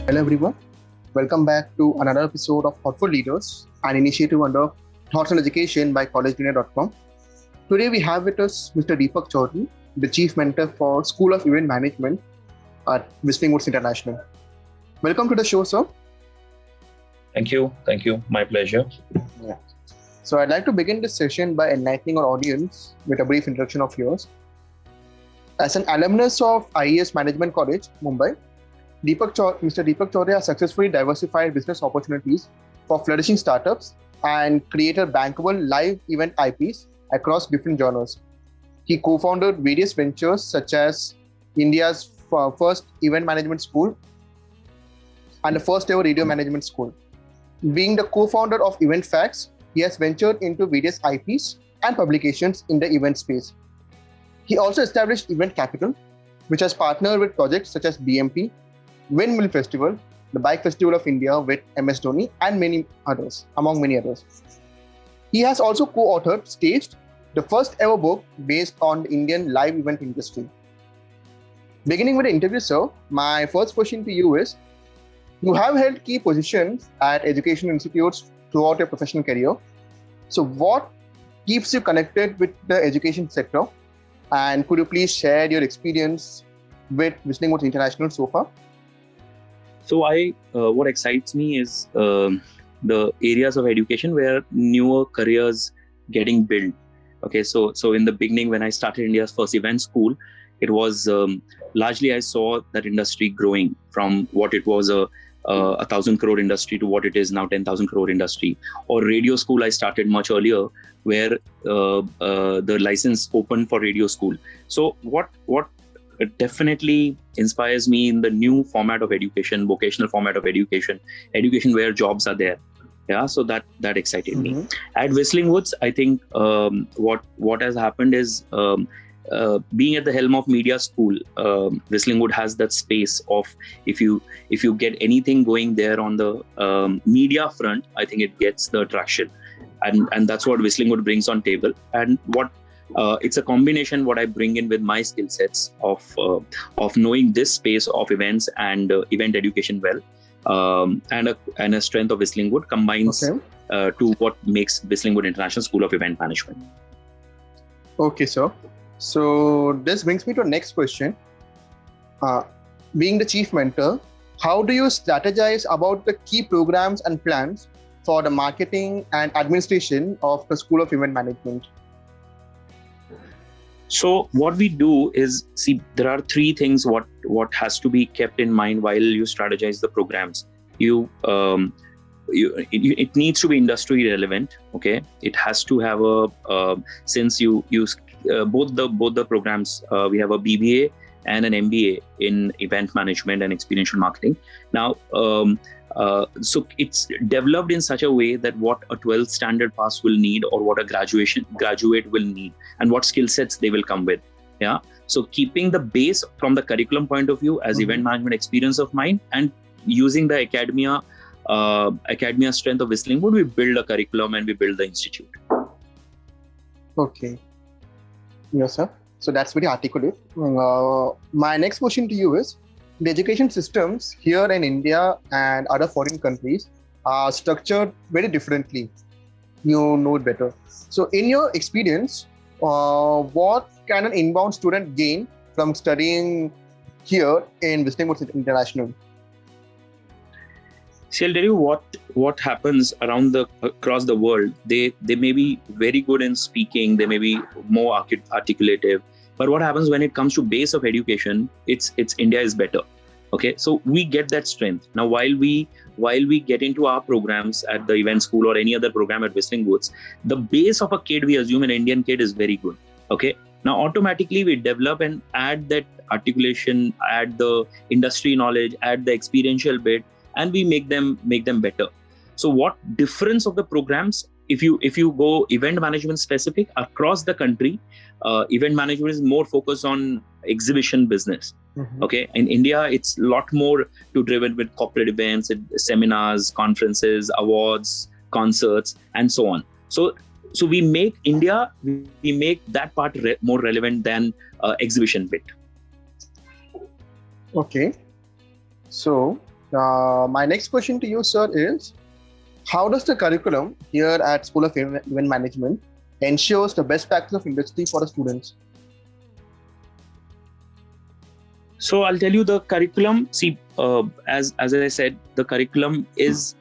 Hello everyone, welcome back to another episode of Thoughtful Leaders, an initiative under Thoughts on Education by collegegreener.com. Today we have with us Mr. Deepak Chaudhary, the Chief Mentor for School of Event Management at Whistling Woods International. Welcome to the show, sir. Thank you. My pleasure. Yeah. So I'd like to begin this session by enlightening our audience with a brief introduction of yours. As an alumnus of IES Management College, Mumbai, Mr. Deepak Chaudhary has successfully diversified business opportunities for flourishing startups and created bankable live event IPs across different genres. He co-founded various ventures such as India's first event management school and the first ever radio management school. Being the co-founder of Event Facts, he has ventured into various IPs and publications in the event space. He also established Event Capital, which has partnered with projects such as BMP, Windmill Festival, the Bike Festival of India with MS Dhoni, and among many others. He has also co-authored, staged the first ever book based on the Indian live event industry. Beginning with the interview, sir, my first question to you is, you have held key positions at education institutes throughout your professional career. So what keeps you connected with the education sector? And could you please share your experience with Whistling Woods International so far? So what excites me is the areas of education where newer careers getting built. Okay, so in the beginning when I started India's first event school, it was largely I saw that industry growing from what it was a 1,000 crore industry to what it is now 10,000 crore industry. Or radio school I started much earlier, where the license opened for radio school. So what definitely inspires me in the new format of education, vocational format of education where jobs are there. Yeah, so that excited me. At Whistling Woods, I think what has happened is being at the helm of media school, Whistling Wood has that space of if you get anything going there on the media front, I think it gets the traction, and that's what Whistling Wood brings on table. And what it's a combination what I bring in with my skill sets of knowing this space of events and event education well, and a strength of Whistling Wood combines to what makes Whistling Wood International School of Event Management. Okay, sir. So this brings me to the next question. Being the chief mentor, how do you strategize about the key programs and plans for the marketing and administration of the School of Event Management? So what we do is, see, there are three things what has to be kept in mind while you strategize the programs. It needs to be industry relevant. Okay, it has to have since you use both the programs, we have a BBA and an MBA in event management and experiential marketing. Now, so it's developed in such a way that what a 12th standard pass will need, or what a graduate will need, and what skill sets they will come with. Yeah. So keeping the base from the curriculum point of view as event management experience of mine, and using the academia strength of Whistling Wood, we build a curriculum and we build the institute. Okay. Yes, sir. So that's very articulate. My next question to you is, the education systems here in India and other foreign countries are structured very differently. You know it better. So in your experience, what can an inbound student gain from studying here in Whistling Woods International? See, I'll tell you what happens across the world. They may be very good in speaking, they may be more articulative, but what happens when it comes to base of education, it's India is better. Okay, so we get that strength. Now, while we get into our programs at the event school or any other program at Whistling Woods, the base of a kid, we assume an Indian kid, is very good. Okay, now automatically we develop and add that articulation, add the industry knowledge, add the experiential bit, and we make them better. So what difference of the programs, if you go event management specific across the country, event management is more focused on exhibition business. Okay, in India it's a lot more to driven with corporate events, seminars, conferences, awards, concerts, and so on. So we make that part more relevant than exhibition bit. Okay, so My next question to you, sir, is how does the curriculum here at School of Event Management ensures the best practice of industry for the students? So I'll tell you the curriculum. See, as I said, the curriculum is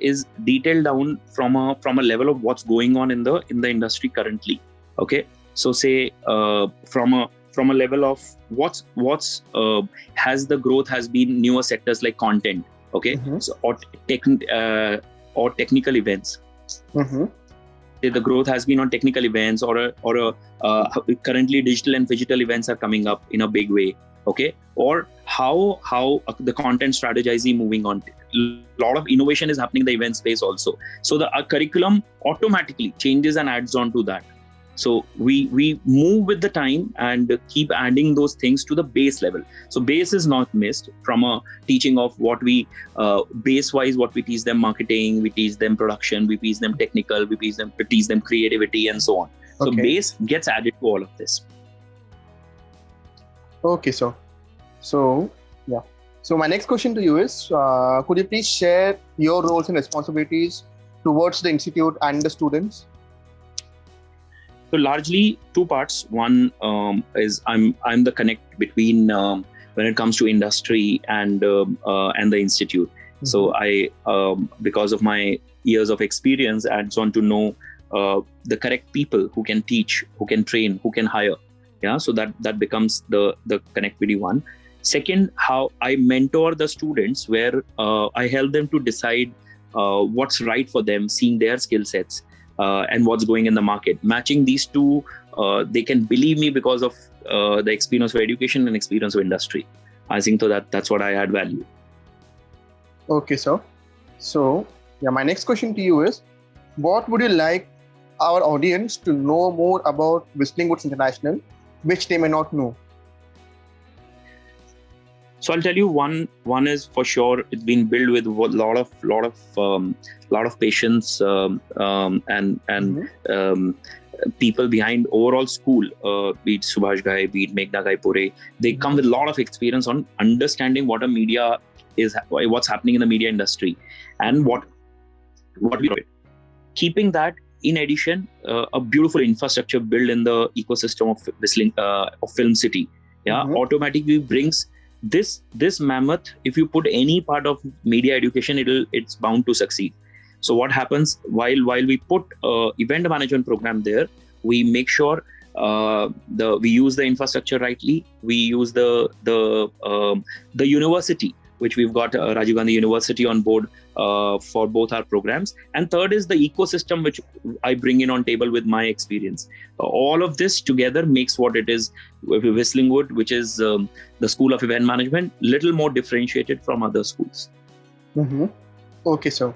detailed down from a level of what's going on in the industry currently. Okay, so say from a level of what's has the growth has been newer sectors like content. Okay, so or technical events. The growth has been on technical events or currently digital and phygital events are coming up in a big way. Okay, or how the content strategizing moving on. A lot of innovation is happening in the event space also. So the curriculum automatically changes and adds on to that. So we move with the time and keep adding those things to the base level. So base is not missed from a teaching of what we base wise, what we teach them marketing, we teach them production, we teach them technical, we teach them creativity and so on. So base gets added to all of this. Okay, so yeah. So my next question to you is, could you please share your roles and responsibilities towards the institute and the students? So largely two parts. One is I'm the connect between when it comes to industry and the institute. So I because of my years of experience adds on to know the correct people who can teach, who can train, who can hire. Yeah, so that becomes the connectivity one. Second, how I mentor the students, where I help them to decide what's right for them, seeing their skill sets and what's going in the market. Matching these two, they can believe me because of the experience of education and experience of industry. I think so that's what I add value. Okay, sir. So yeah, my next question to you is, what would you like our audience to know more about Whistling Woods International, which they may not know? So I'll tell you one is for sure it's been built with a lot of patience and people behind overall school, be it Subhash Ghai, be it Meghna Ghai Pure. They come with a lot of experience on understanding what a media is, what's happening in the media industry, and what we do. Keeping that, in addition, a beautiful infrastructure built in the ecosystem of Whistling of Film City, automatically brings this mammoth. If you put any part of media education, it's bound to succeed. So what happens while we put event management program there, we make sure we use the infrastructure rightly. We use the university, which we've got Rajiv Gandhi University on board for both our programs. And third is the ecosystem, which I bring in on table with my experience. All of this together makes what it is Whistling Wood, which is the School of Event Management, little more differentiated from other schools. Okay, so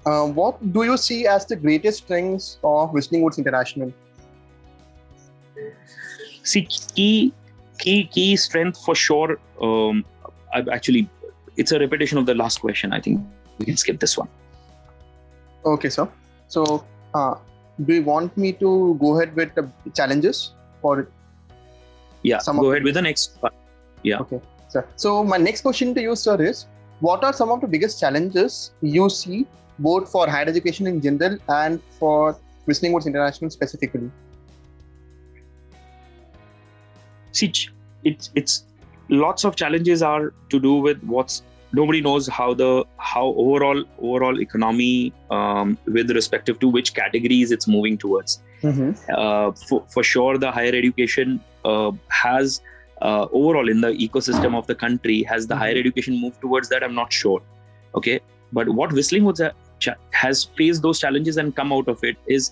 what do you see as the greatest strengths of Whistling Woods International? See, key strength for sure. It's a repetition of the last question. I think we can skip this one. Okay, sir. So, do you want me to go ahead with the challenges or? Yeah, go ahead with the next part. Yeah. Okay, sir. So my next question to you, sir, is what are some of the biggest challenges you see both for higher education in general and for Whistling Woods International specifically? See, it's lots of challenges are to do with nobody knows how overall economy with respective to which categories it's moving towards. For sure, the higher education has overall in the ecosystem of the country, has the higher education moved towards that? I'm not sure. Okay, but what Whistling Woods has faced those challenges and come out of it is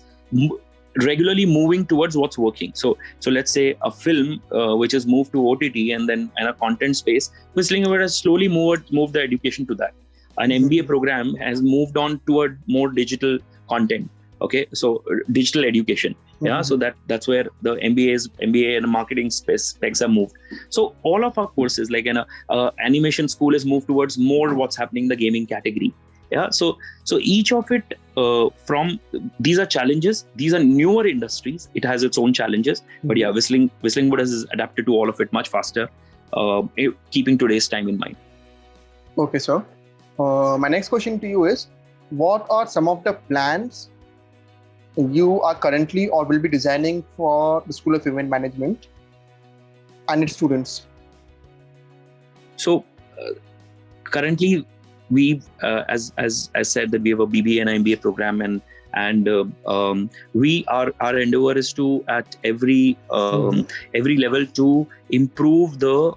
regularly moving towards what's working. So let's say a film which is moved to OTT and then in a content space, Whistling Woods has slowly moved the education to that. An MBA program has moved on toward more digital content. Okay, so digital education. Yeah, so that's where the MBA and marketing specs are moved. So all of our courses, like an animation school, is moved towards more what's happening in the gaming category. Yeah, so each of it from these are challenges. These are newer industries. It has its own challenges, but yeah, Whistling Wood has adapted to all of it much faster, keeping today's time in mind. Okay, sir. My next question to you is, what are some of the plans you are currently or will be designing for the School of Event Management and its students? So currently, we as said that we have a BBA and MBA program, and we our endeavor is to at every level to improve the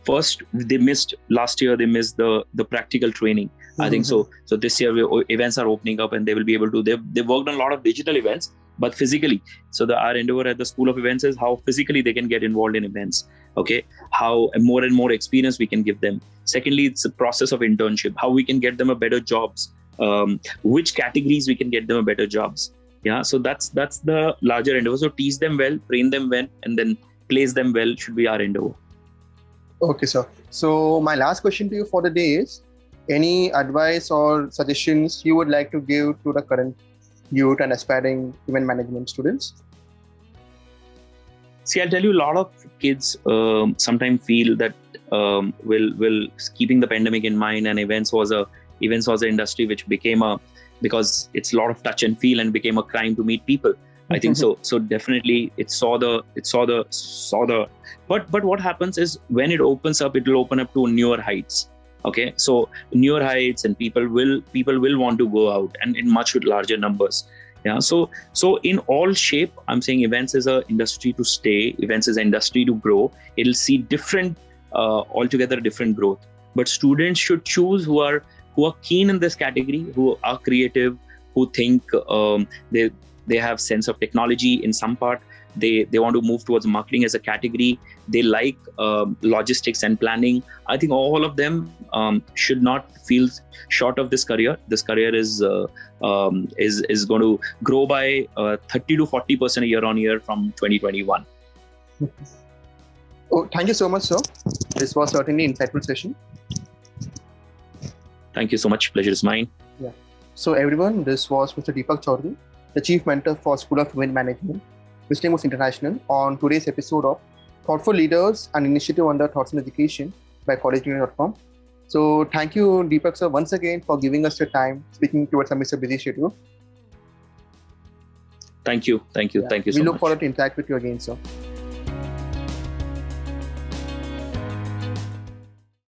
first. They missed last year. They missed the practical training. I think so. So this year events are opening up, and they will be able to. They've worked on a lot of digital events, but physically. So our endeavor at the School of Events is how physically they can get involved in events. Okay, how more and more experience we can give them. Secondly, it's a process of internship. How we can get them a better jobs. Which categories we can get them a better jobs. Yeah, so that's the larger endeavor. So teach them well, train them well, and then place them well should be our endeavor. Okay, sir. So my last question to you for the day is, any advice or suggestions you would like to give to the current youth and aspiring event management students? See, I'll tell you, a lot of kids sometimes feel that will keeping the pandemic in mind, and events was an industry which became because it's a lot of touch and feel and became a crime to meet people. I think so. So definitely it saw the. But what happens is when it opens up, it will open up to newer heights. Okay, so newer heights, and people will want to go out and in much larger numbers. Yeah, so in all shape, I'm saying events is an industry to stay. Events is an industry to grow. It'll see different, altogether different growth. But students should choose who are keen in this category, who are creative, who think they have sense of technology in some part. They want to move towards marketing as a category. They like logistics and planning. I think all of them should not feel short of this career. This career is going to grow by 30 to 40% year on year from 2021. Oh, thank you so much, sir. This was certainly an insightful session. Thank you so much. Pleasure is mine. Yeah. So everyone, this was Mr. Deepak Chaudhary, the Chief Mentor for School of Event Management, Wisdom International, on today's episode of Thoughtful Leaders, an initiative under Thoughts in Education by collegeunion.com. So thank you, Deepak sir, once again for giving us your time, speaking towards a Mr. Busy schedule. Thank you. Yeah. Thank you so much. We look forward to interact with you again, sir.